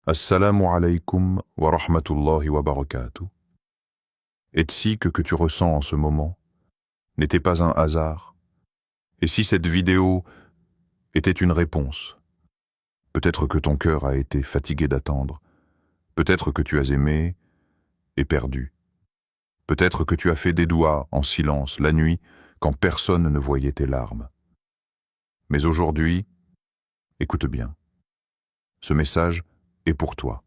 Assalamu alaikum wa rahmatullahi wa barakatuh. Est-ce que tu ressens en ce moment n'était pas un hasard? Et si cette vidéo était une réponse? Peut-être que ton cœur a été fatigué d'attendre. Peut-être que tu as aimé et perdu. Peut-être que tu as fait des doigts en silence la nuit quand personne ne voyait tes larmes. Mais aujourd'hui, écoute bien. Ce message est pour toi.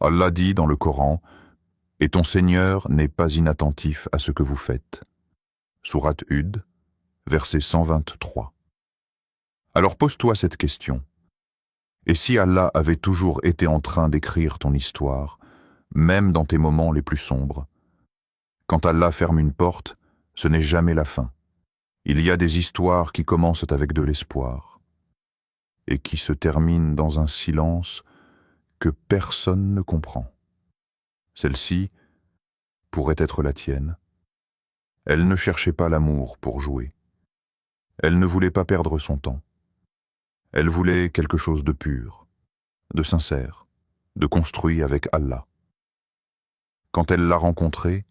Allah dit dans le Coran: « Et ton Seigneur n'est pas inattentif à ce que vous faites. » Sourate Hud, verset 123. Alors pose-toi cette question. Et si Allah avait toujours été en train d'écrire ton histoire, même dans tes moments les plus sombres? Quand Allah ferme une porte, ce n'est jamais la fin. Il y a des histoires qui commencent avec de l'espoir et qui se terminent dans un silence que personne ne comprend. Celle-ci pourrait être la tienne. Elle ne cherchait pas l'amour pour jouer. Elle ne voulait pas perdre son temps. Elle voulait quelque chose de pur, de sincère, de construit avec Allah. Quand elle l'a rencontré,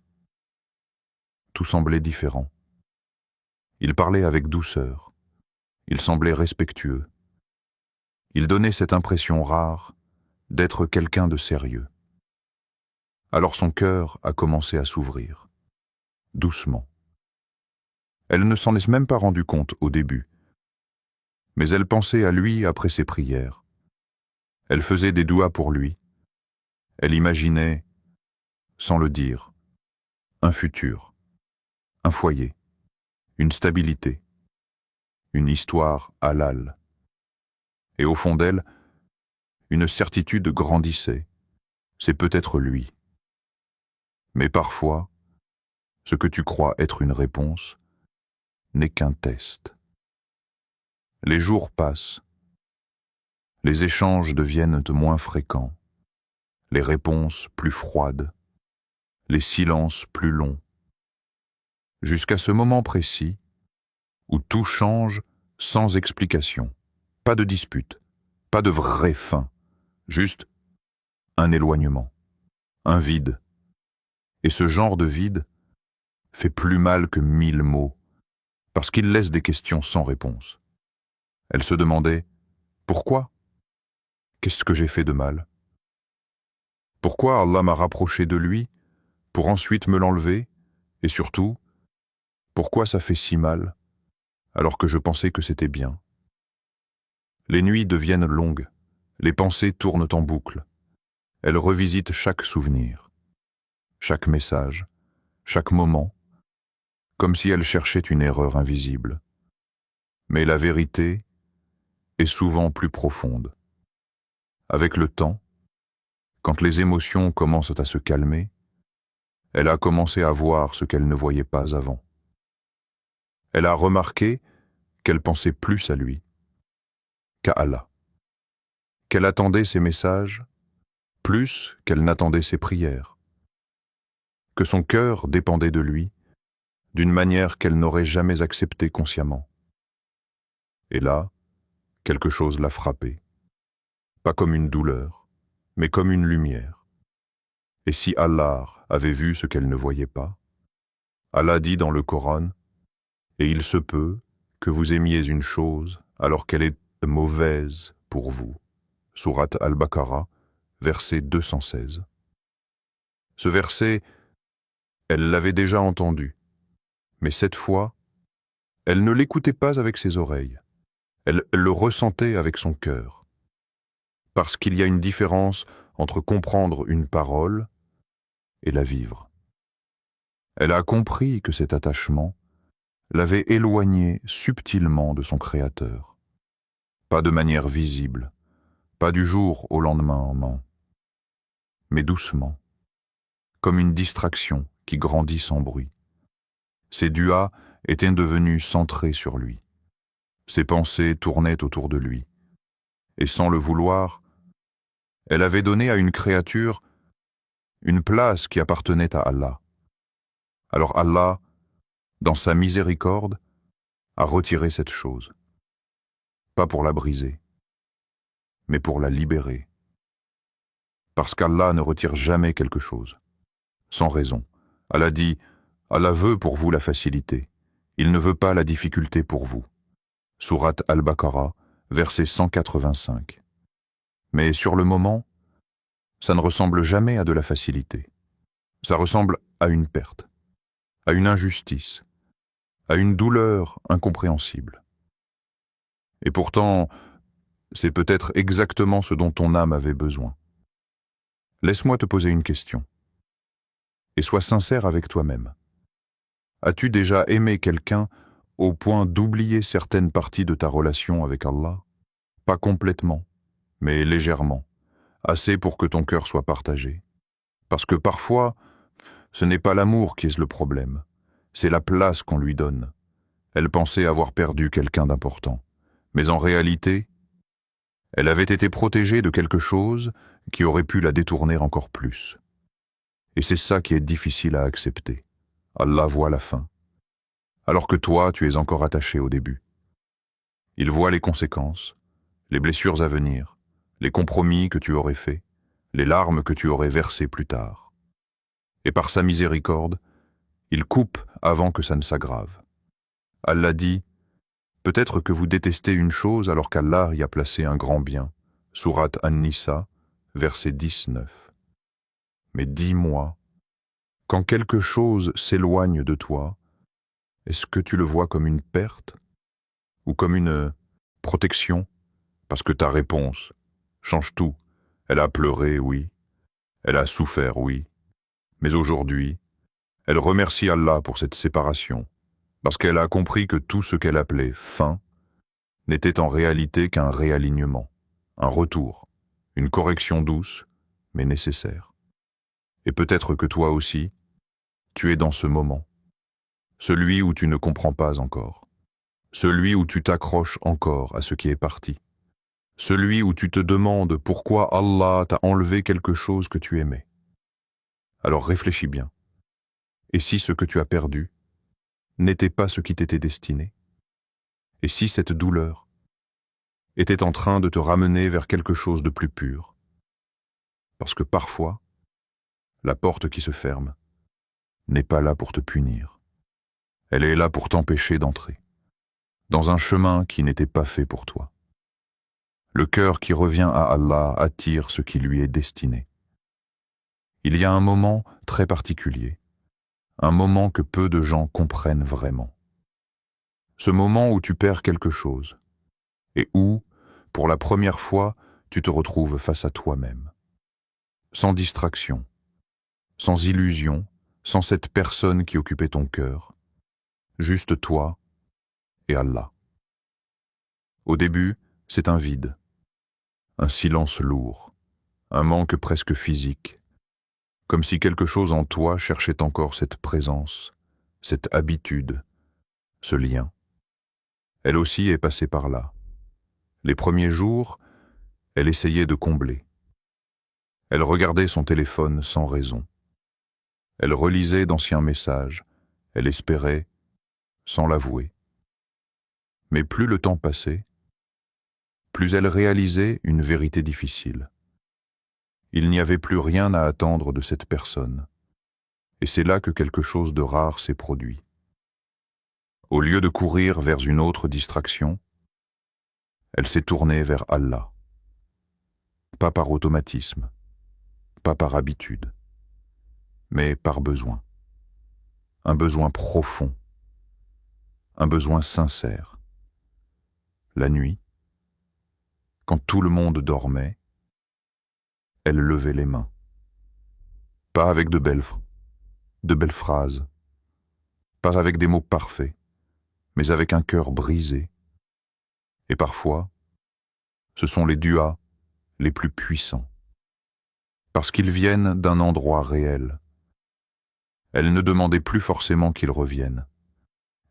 tout semblait différent. Il parlait avec douceur. Il semblait respectueux. Il donnait cette impression rare d'être quelqu'un de sérieux. Alors son cœur a commencé à s'ouvrir, doucement. Elle ne s'en est même pas rendue compte au début, mais elle pensait à lui après ses prières. Elle faisait des doigts pour lui. Elle imaginait, sans le dire, un futur, un foyer, une stabilité, une histoire halal. Et au fond d'elle, une certitude grandissait. C'est peut-être lui. Mais parfois, ce que tu crois être une réponse n'est qu'un test. Les jours passent. Les échanges deviennent moins fréquents. Les réponses plus froides. Les silences plus longs. Jusqu'à ce moment précis où tout change sans explication. Pas de dispute, pas de vraie fin. Juste un éloignement, un vide. Et ce genre de vide fait plus mal que 1000 mots, parce qu'il laisse des questions sans réponse. Elle se demandait: pourquoi? Qu'est-ce que j'ai fait de mal? Pourquoi Allah m'a rapproché de lui, pour ensuite me l'enlever? Et surtout, pourquoi ça fait si mal, alors que je pensais que c'était bien? Les nuits deviennent longues, les pensées tournent en boucle. Elle revisite chaque souvenir, chaque message, chaque moment, comme si elle cherchait une erreur invisible. Mais la vérité est souvent plus profonde. Avec le temps, quand les émotions commencent à se calmer, elle a commencé à voir ce qu'elle ne voyait pas avant. Elle a remarqué qu'elle pensait plus à lui qu'à Allah, qu'elle attendait ses messages plus qu'elle n'attendait ses prières, que son cœur dépendait de lui d'une manière qu'elle n'aurait jamais acceptée consciemment. Et là, quelque chose l'a frappée, pas comme une douleur, mais comme une lumière. Et si Allah avait vu ce qu'elle ne voyait pas? Allah dit dans le Coran: « Et il se peut que vous aimiez une chose alors qu'elle est mauvaise pour vous. » Sourate Al-Baqarah, verset 216. Ce verset, elle l'avait déjà entendu, mais cette fois, elle ne l'écoutait pas avec ses oreilles. Elle le ressentait avec son cœur. Parce qu'il y a une différence entre comprendre une parole et la vivre. Elle a compris que cet attachement l'avait éloignée subtilement de son Créateur. Pas de manière visible, pas du jour au lendemain, mais doucement, comme une distraction qui grandit sans bruit. Ses duas étaient devenus centrés sur lui. Ses pensées tournaient autour de lui. Et sans le vouloir, elle avait donné à une créature une place qui appartenait à Allah. Alors Allah, dans sa miséricorde, a retiré cette chose. Pas pour la briser, mais pour la libérer. parce qu'Allah ne retire jamais quelque chose. Sans raison. Allah dit, Allah veut pour vous la facilité. Il ne veut pas la difficulté pour vous. Sourate Al-Baqarah, verset 185. Mais sur le moment, ça ne ressemble jamais à de la facilité. Ça ressemble à une perte, à une injustice, à une douleur incompréhensible. Et pourtant, c'est peut-être exactement ce dont ton âme avait besoin. Laisse-moi te poser une question. Et sois sincère avec toi-même. As-tu déjà aimé quelqu'un au point d'oublier certaines parties de ta relation avec Allah? Pas complètement, mais légèrement, assez pour que ton cœur soit partagé. Parce que parfois, ce n'est pas l'amour qui est le problème, c'est la place qu'on lui donne. Elle pensait avoir perdu quelqu'un d'important, mais en réalité, elle avait été protégée de quelque chose qui aurait pu la détourner encore plus. Et c'est ça qui est difficile à accepter. Allah voit la fin. Alors que toi, tu es encore attaché au début. Il voit les conséquences, les blessures à venir, les compromis que tu aurais faits, les larmes que tu aurais versées plus tard. Et par sa miséricorde, il coupe avant que ça ne s'aggrave. Allah dit, peut-être que vous détestez une chose alors qu'Allah y a placé un grand bien. Sourate An-Nisa, verset 19. Mais dis-moi, quand quelque chose s'éloigne de toi, est-ce que tu le vois comme une perte ou comme une protection? Parce que ta réponse change tout. Elle a pleuré, oui. Elle a souffert, oui. Mais aujourd'hui, elle remercie Allah pour cette séparation, parce qu'elle a compris que tout ce qu'elle appelait fin n'était en réalité qu'un réalignement, un retour, une correction douce, mais nécessaire. Et peut-être que toi aussi, tu es dans ce moment, celui où tu ne comprends pas encore, celui où tu t'accroches encore à ce qui est parti, celui où tu te demandes pourquoi Allah t'a enlevé quelque chose que tu aimais. Alors réfléchis bien. Et si ce que tu as perdu n'était pas ce qui t'était destiné? Et si cette douleur était en train de te ramener vers quelque chose de plus pur? Parce que parfois, la porte qui se ferme n'est pas là pour te punir. Elle est là pour t'empêcher d'entrer dans un chemin qui n'était pas fait pour toi. Le cœur qui revient à Allah attire ce qui lui est destiné. Il y a un moment très particulier, un moment que peu de gens comprennent vraiment. Ce moment où tu perds quelque chose et où, pour la première fois, tu te retrouves face à toi-même. Sans distraction, sans illusion, sans cette personne qui occupait ton cœur, juste toi et Allah. Au début, c'est un vide, un silence lourd, un manque presque physique, comme si quelque chose en toi cherchait encore cette présence, cette habitude, ce lien. Elle aussi est passée par là. Les premiers jours, elle essayait de combler. Elle regardait son téléphone sans raison. Elle relisait d'anciens messages. Elle espérait, sans l'avouer. Mais plus le temps passait, plus elle réalisait une vérité difficile. Il n'y avait plus rien à attendre de cette personne. Et c'est là que quelque chose de rare s'est produit. Au lieu de courir vers une autre distraction, elle s'est tournée vers Allah. Pas par automatisme, pas par habitude, mais par besoin. Un besoin profond, un besoin sincère. La nuit, quand tout le monde dormait, elle levait les mains. Pas avec de belles phrases, pas avec des mots parfaits, mais avec un cœur brisé. Et parfois, ce sont les duas les plus puissants, parce qu'ils viennent d'un endroit réel. Elle ne demandait plus forcément qu'ils reviennent.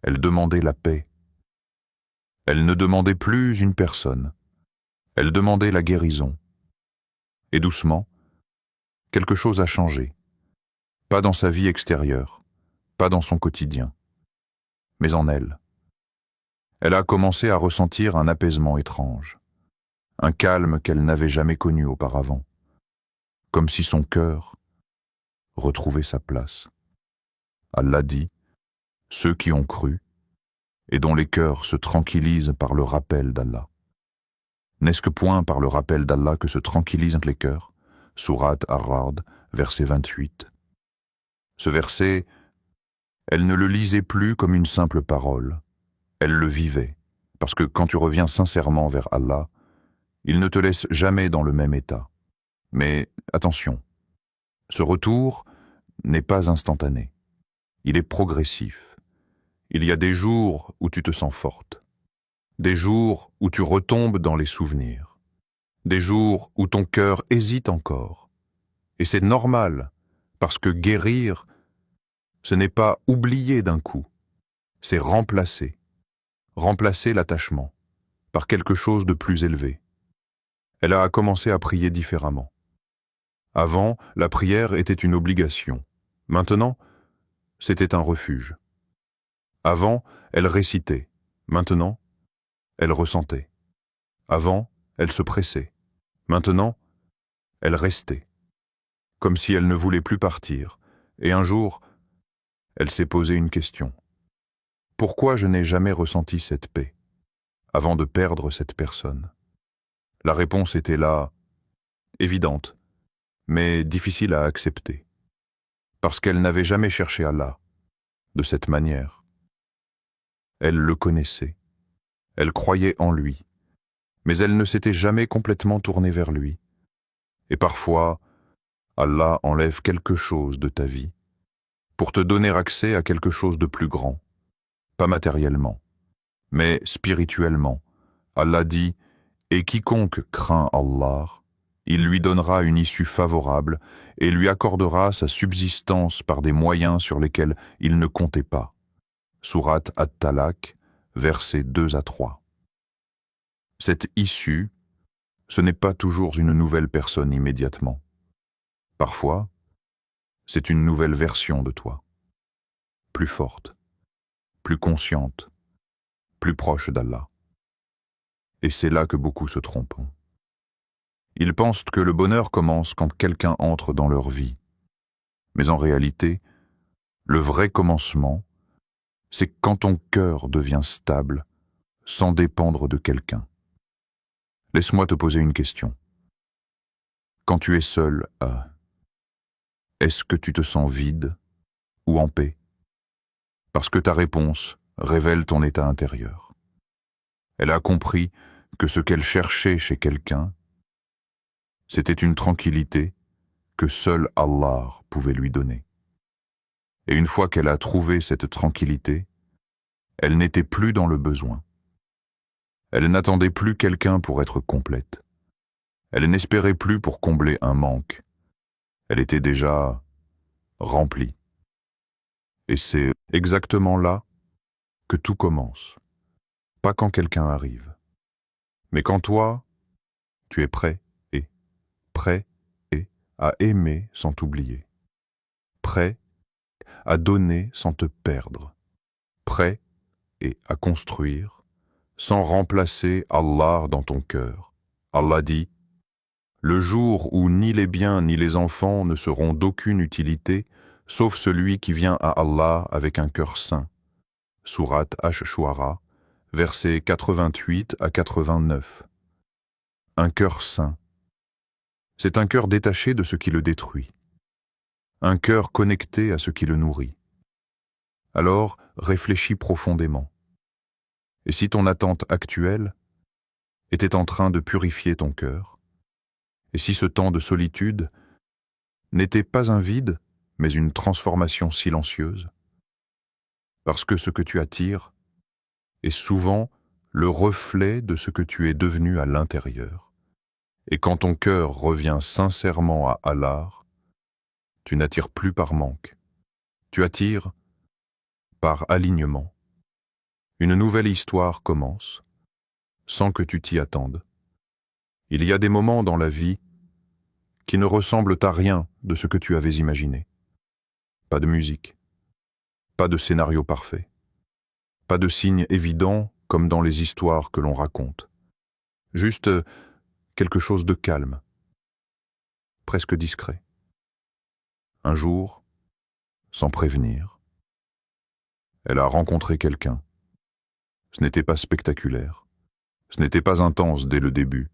Elle demandait la paix. Elle ne demandait plus une personne. Elle demandait la guérison. Et doucement, quelque chose a changé. Pas dans sa vie extérieure, pas dans son quotidien, mais en elle. Elle a commencé à ressentir un apaisement étrange, un calme qu'elle n'avait jamais connu auparavant, comme si son cœur retrouvait sa place. Allah dit, ceux qui ont cru et dont les cœurs se tranquillisent par le rappel d'Allah. N'est-ce que point par le rappel d'Allah que se tranquillisent les cœurs? Sourate Ar-Ra'd, verset 28. Ce verset, elle ne le lisait plus comme une simple parole, elle le vivait, parce que quand tu reviens sincèrement vers Allah, il ne te laisse jamais dans le même état. Mais attention, ce retour n'est pas instantané, il est progressif. Il y a des jours où tu te sens forte, des jours où tu retombes dans les souvenirs, des jours où ton cœur hésite encore. Et c'est normal, parce que guérir, ce n'est pas oublier d'un coup, c'est remplacer l'attachement par quelque chose de plus élevé. Elle a commencé à prier différemment. Avant, la prière était une obligation. Maintenant, c'était un refuge. Avant, elle récitait. Maintenant, elle ressentait. Avant, elle se pressait. Maintenant, elle restait. Comme si elle ne voulait plus partir. Et un jour, elle s'est posé une question. Pourquoi je n'ai jamais ressenti cette paix avant de perdre cette personne? La réponse était là, évidente, mais difficile à accepter. Parce qu'elle n'avait jamais cherché Allah de cette manière. Elle le connaissait. Elle croyait en lui. Mais elle ne s'était jamais complètement tournée vers lui. Et parfois, Allah enlève quelque chose de ta vie pour te donner accès à quelque chose de plus grand, pas matériellement, mais spirituellement. Allah dit, « Et quiconque craint Allah, il lui donnera une issue favorable et lui accordera sa subsistance par des moyens sur lesquels il ne comptait pas. » Sourate At-Talaq, versets 2 à 3. Cette issue, ce n'est pas toujours une nouvelle personne immédiatement. Parfois, c'est une nouvelle version de toi, plus forte, plus consciente, plus proche d'Allah. Et c'est là que beaucoup se trompent. Ils pensent que le bonheur commence quand quelqu'un entre dans leur vie. Mais en réalité, le vrai commencement, c'est quand ton cœur devient stable, sans dépendre de quelqu'un. Laisse-moi te poser une question. Quand tu es seul, est-ce que tu te sens vide ou en paix? Parce que ta réponse révèle ton état intérieur. Elle a compris que ce qu'elle cherchait chez quelqu'un, c'était une tranquillité que seul Allah pouvait lui donner. Et une fois qu'elle a trouvé cette tranquillité, elle n'était plus dans le besoin. Elle n'attendait plus quelqu'un pour être complète. Elle n'espérait plus pour combler un manque. Elle était déjà remplie. Et c'est exactement là que tout commence. Pas quand quelqu'un arrive, mais quand toi, tu es prêt et à aimer sans t'oublier. Prêt à donner sans te perdre. Prêt et à construire sans remplacer Allah dans ton cœur. Allah dit, « Le jour où ni les biens ni les enfants ne seront d'aucune utilité, sauf celui qui vient à Allah avec un cœur saint. » Sourate Ash-Shu'ara, versets 88 à 89. Un cœur saint. C'est un cœur détaché de ce qui le détruit. Un cœur connecté à ce qui le nourrit. Alors, réfléchis profondément. Et si ton attente actuelle était en train de purifier ton cœur, et si ce temps de solitude n'était pas un vide, mais une transformation silencieuse, parce que ce que tu attires est souvent le reflet de ce que tu es devenu à l'intérieur. Et quand ton cœur revient sincèrement à Allah, tu n'attires plus par manque. Tu attires par alignement. Une nouvelle histoire commence, sans que tu t'y attendes. Il y a des moments dans la vie qui ne ressemblent à rien de ce que tu avais imaginé. Pas de musique, pas de scénario parfait, pas de signe évident comme dans les histoires que l'on raconte. Juste quelque chose de calme. presque discret. Un jour, sans prévenir, elle a rencontré quelqu'un. Ce n'était pas spectaculaire, ce n'était pas intense dès le début.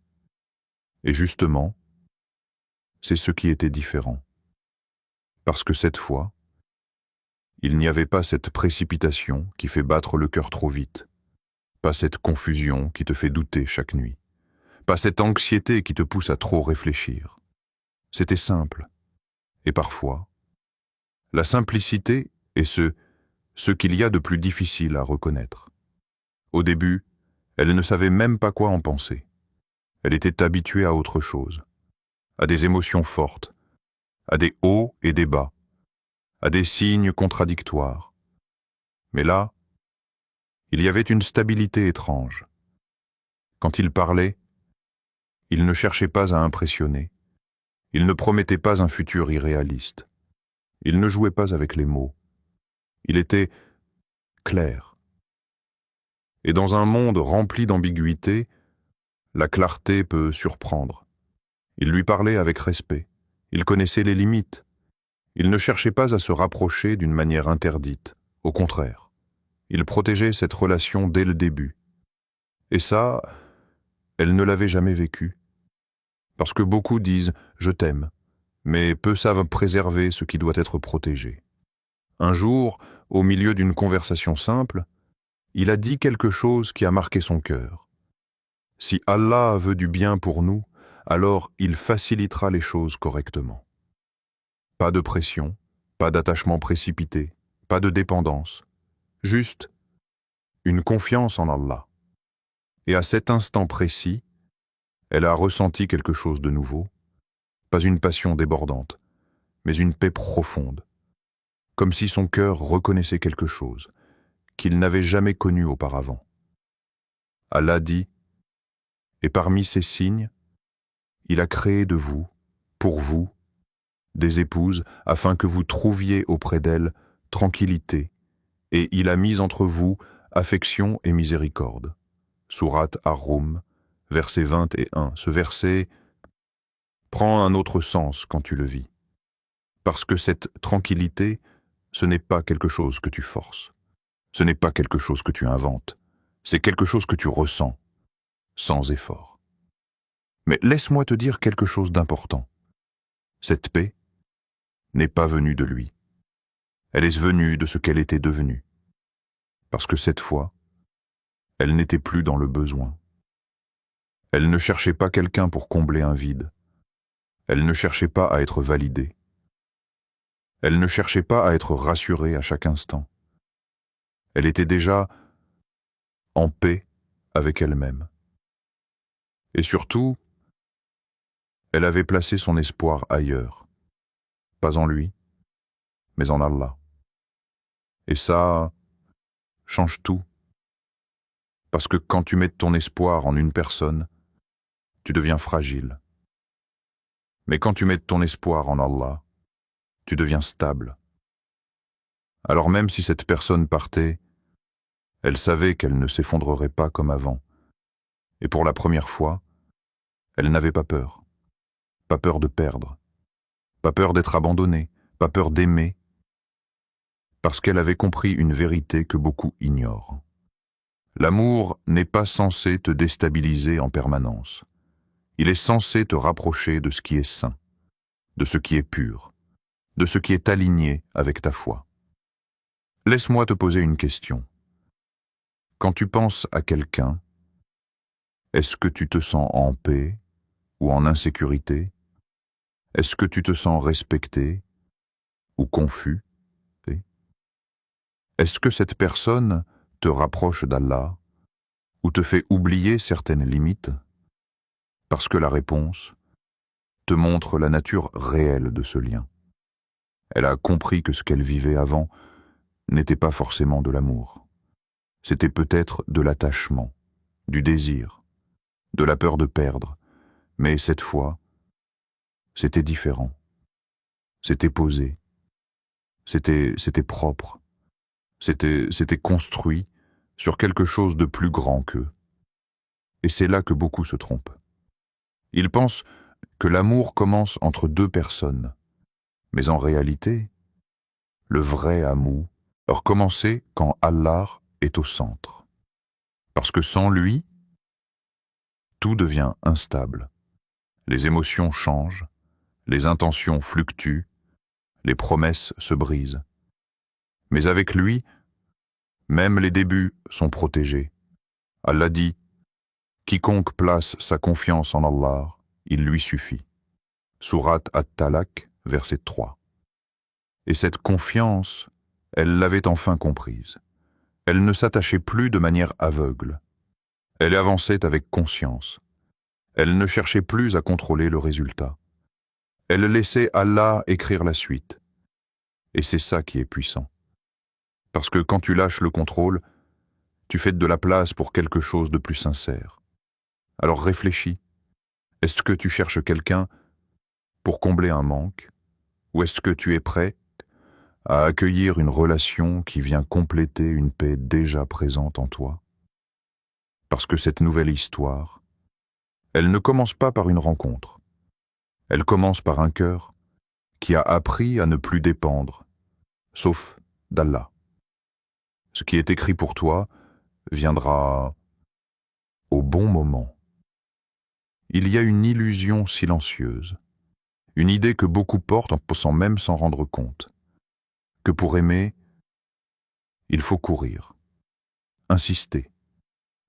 Et justement, c'est ce qui était différent. Parce que cette fois, il n'y avait pas cette précipitation qui fait battre le cœur trop vite, pas cette confusion qui te fait douter chaque nuit, pas cette anxiété qui te pousse à trop réfléchir. C'était simple. Et parfois, la simplicité est ce qu'il y a de plus difficile à reconnaître. Au début, elle ne savait même pas quoi en penser. Elle était habituée à autre chose, à des émotions fortes, à des hauts et des bas, à des signes contradictoires. Mais là, il y avait une stabilité étrange. Quand il parlait, il ne cherchait pas à impressionner. Il ne promettait pas un futur irréaliste. Il ne jouait pas avec les mots. Il était clair. Et dans un monde rempli d'ambiguïté, la clarté peut surprendre. Il lui parlait avec respect. Il connaissait les limites. Il ne cherchait pas à se rapprocher d'une manière interdite. Au contraire, il protégeait cette relation dès le début. Et ça, elle ne l'avait jamais vécu. Parce que beaucoup disent « je t'aime », mais peu savent préserver ce qui doit être protégé. Un jour, au milieu d'une conversation simple, il a dit quelque chose qui a marqué son cœur. Si Allah veut du bien pour nous, alors il facilitera les choses correctement. Pas de pression, pas d'attachement précipité, pas de dépendance, juste une confiance en Allah. Et à cet instant précis, elle a ressenti quelque chose de nouveau, pas une passion débordante, mais une paix profonde, comme si son cœur reconnaissait quelque chose qu'il n'avait jamais connu auparavant. Allah dit, et parmi ces signes, il a créé de vous, pour vous, des épouses, afin que vous trouviez auprès d'elles tranquillité, et il a mis entre vous affection et miséricorde. Sourate Ar-Rum, verset 21. Ce verset prend un autre sens quand tu le vis. Parce que cette tranquillité, ce n'est pas quelque chose que tu forces. Ce n'est pas quelque chose que tu inventes. C'est quelque chose que tu ressens, sans effort. Mais laisse-moi te dire quelque chose d'important. Cette paix n'est pas venue de lui. Elle est venue de ce qu'elle était devenue. Parce que cette fois, elle n'était plus dans le besoin. Elle ne cherchait pas quelqu'un pour combler un vide. Elle ne cherchait pas à être validée. Elle ne cherchait pas à être rassurée à chaque instant. Elle était déjà en paix avec elle-même. Et surtout, elle avait placé son espoir ailleurs. Pas en lui, mais en Allah. Et ça change tout. Parce que quand tu mets ton espoir en une personne, tu deviens fragile. Mais quand tu mets ton espoir en Allah, tu deviens stable. Alors même si cette personne partait, elle savait qu'elle ne s'effondrerait pas comme avant. Et pour la première fois, elle n'avait pas peur. Pas peur de perdre. Pas peur d'être abandonnée. Pas peur d'aimer. Parce qu'elle avait compris une vérité que beaucoup ignorent. L'amour n'est pas censé te déstabiliser en permanence. Il est censé te rapprocher de ce qui est sain, de ce qui est pur, de ce qui est aligné avec ta foi. Laisse-moi te poser une question. Quand tu penses à quelqu'un, est-ce que tu te sens en paix ou en insécurité? Est-ce que tu te sens respecté ou confus? Est-ce que cette personne te rapproche d'Allah ou te fait oublier certaines limites? Parce que la réponse te montre la nature réelle de ce lien. Elle a compris que ce qu'elle vivait avant n'était pas forcément de l'amour. C'était peut-être de l'attachement, du désir, de la peur de perdre, mais cette fois, c'était différent. C'était posé. C'était propre. C'était construit sur quelque chose de plus grand qu'eux. Et c'est là que beaucoup se trompent. Ils pensent que l'amour commence entre deux personnes. Mais en réalité, le vrai amour commencer quand Allah est au centre. Parce que sans lui, tout devient instable. Les émotions changent, les intentions fluctuent, les promesses se brisent. Mais avec lui, même les débuts sont protégés. Allah dit « Quiconque place sa confiance en Allah, il lui suffit ». Sourate At-Talaq, verset 3. Et cette confiance, elle l'avait enfin comprise. Elle ne s'attachait plus de manière aveugle. Elle avançait avec conscience. Elle ne cherchait plus à contrôler le résultat. Elle laissait Allah écrire la suite. Et c'est ça qui est puissant. Parce que quand tu lâches le contrôle, tu fais de la place pour quelque chose de plus sincère. Alors réfléchis. Est-ce que tu cherches quelqu'un pour combler un manque? Ou est-ce que tu es prêt à accueillir une relation qui vient compléter une paix déjà présente en toi? Parce que cette nouvelle histoire, elle ne commence pas par une rencontre. Elle commence par un cœur qui a appris à ne plus dépendre, sauf d'Allah. Ce qui est écrit pour toi viendra au bon moment. Il y a une illusion silencieuse, une idée que beaucoup portent sans même s'en rendre compte, que pour aimer, il faut courir, insister,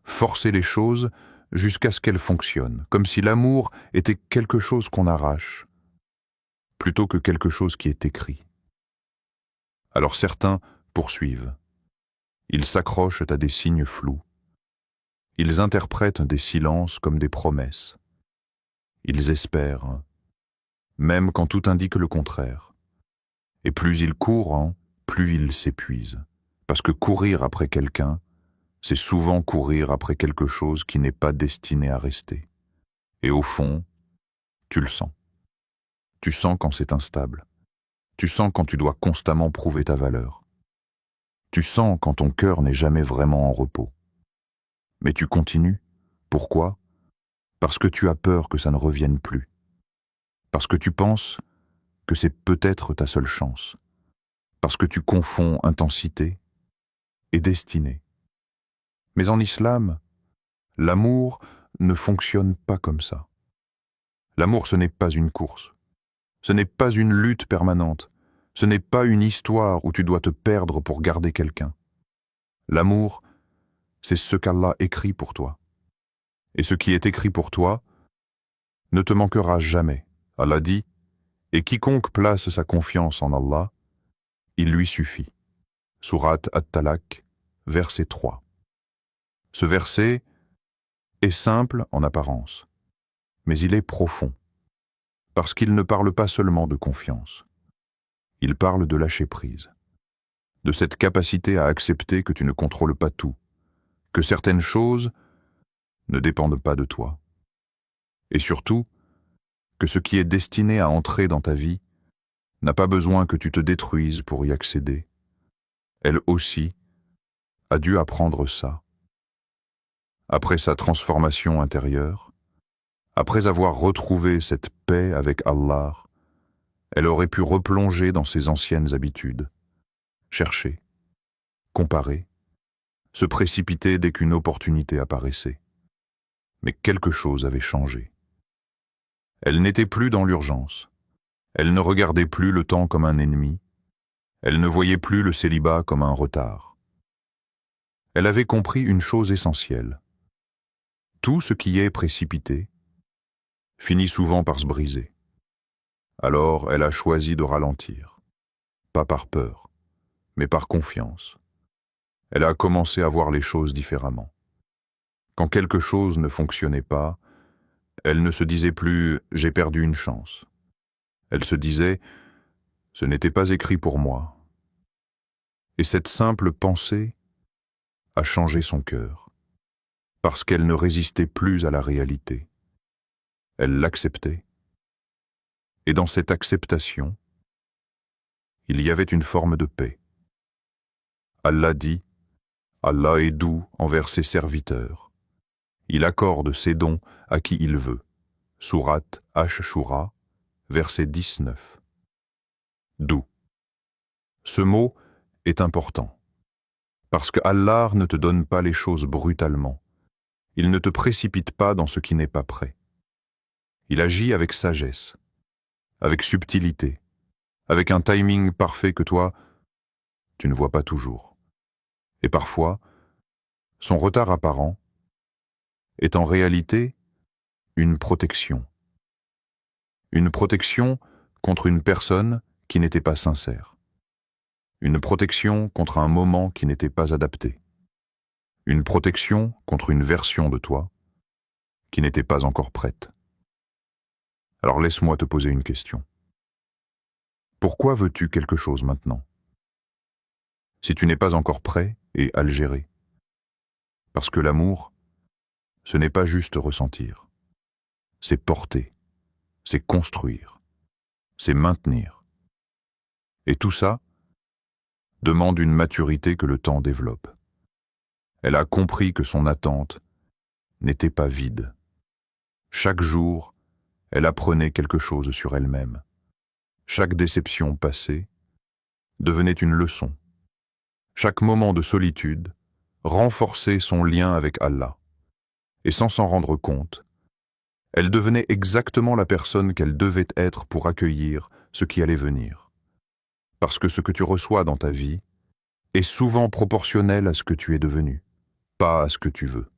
forcer les choses jusqu'à ce qu'elles fonctionnent, comme si l'amour était quelque chose qu'on arrache, plutôt que quelque chose qui est écrit. Alors certains poursuivent. Ils s'accrochent à des signes flous. Ils interprètent des silences comme des promesses. Ils espèrent, même quand tout indique le contraire. Et plus ils courent, plus ils s'épuisent. Parce que courir après quelqu'un, c'est souvent courir après quelque chose qui n'est pas destiné à rester. Et au fond, tu le sens. Tu sens quand c'est instable. Tu sens quand tu dois constamment prouver ta valeur. Tu sens quand ton cœur n'est jamais vraiment en repos. Mais tu continues. Pourquoi? Parce que tu as peur que ça ne revienne plus. Parce que tu penses que c'est peut-être ta seule chance. Parce que tu confonds intensité et destinée. Mais en islam, l'amour ne fonctionne pas comme ça. L'amour, ce n'est pas une course. Ce n'est pas une lutte permanente. Ce n'est pas une histoire où tu dois te perdre pour garder quelqu'un. L'amour, c'est ce qu'Allah écrit pour toi. Et ce qui est écrit pour toi ne te manquera jamais. Allah dit, et quiconque place sa confiance en Allah, il lui suffit. Sourate At-Talaq, verset 3. Ce verset est simple en apparence, mais il est profond, parce qu'il ne parle pas seulement de confiance. Il parle de lâcher prise, de cette capacité à accepter que tu ne contrôles pas tout, que certaines choses ne dépendent pas de toi. Et surtout, que ce qui est destiné à entrer dans ta vie n'a pas besoin que tu te détruises pour y accéder. Elle aussi a dû apprendre ça. Après sa transformation intérieure, après avoir retrouvé cette paix avec Allah, elle aurait pu replonger dans ses anciennes habitudes, chercher, comparer, se précipiter dès qu'une opportunité apparaissait. Mais quelque chose avait changé. Elle n'était plus dans l'urgence. Elle ne regardait plus le temps comme un ennemi. Elle ne voyait plus le célibat comme un retard. Elle avait compris une chose essentielle. Tout ce qui est précipité finit souvent par se briser. Alors elle a choisi de ralentir, pas par peur, mais par confiance. Elle a commencé à voir les choses différemment. Quand quelque chose ne fonctionnait pas, elle ne se disait plus « j'ai perdu une chance ». Elle se disait « ce n'était pas écrit pour moi ». Et cette simple pensée a changé son cœur, parce qu'elle ne résistait plus à la réalité. Elle l'acceptait. Et dans cette acceptation, il y avait une forme de paix. Allah dit « Allah est doux envers ses serviteurs. Il accorde ses dons à qui il veut. » Sourate Ash-Shura, verset 19. Doux. Ce mot est important, parce que Allah ne te donne pas les choses brutalement. Il ne te précipite pas dans ce qui n'est pas prêt. Il agit avec sagesse, avec subtilité, avec un timing parfait que toi, tu ne vois pas toujours. Et parfois, son retard apparent est en réalité une protection. Une protection contre une personne qui n'était pas sincère. Une protection contre un moment qui n'était pas adapté. Une protection contre une version de toi qui n'était pas encore prête. Alors laisse-moi te poser une question. Pourquoi veux-tu quelque chose maintenant? Si tu n'es pas encore prêt et à le gérer. Parce que l'amour, ce n'est pas juste ressentir. C'est porter, c'est construire, c'est maintenir. Et tout ça demande une maturité que le temps développe. Elle a compris que son attente n'était pas vide. Chaque jour, elle apprenait quelque chose sur elle-même. Chaque déception passée devenait une leçon. Chaque moment de solitude renforçait son lien avec Allah. Et sans s'en rendre compte, elle devenait exactement la personne qu'elle devait être pour accueillir ce qui allait venir. Parce que ce que tu reçois dans ta vie est souvent proportionnel à ce que tu es devenu, pas à ce que tu veux.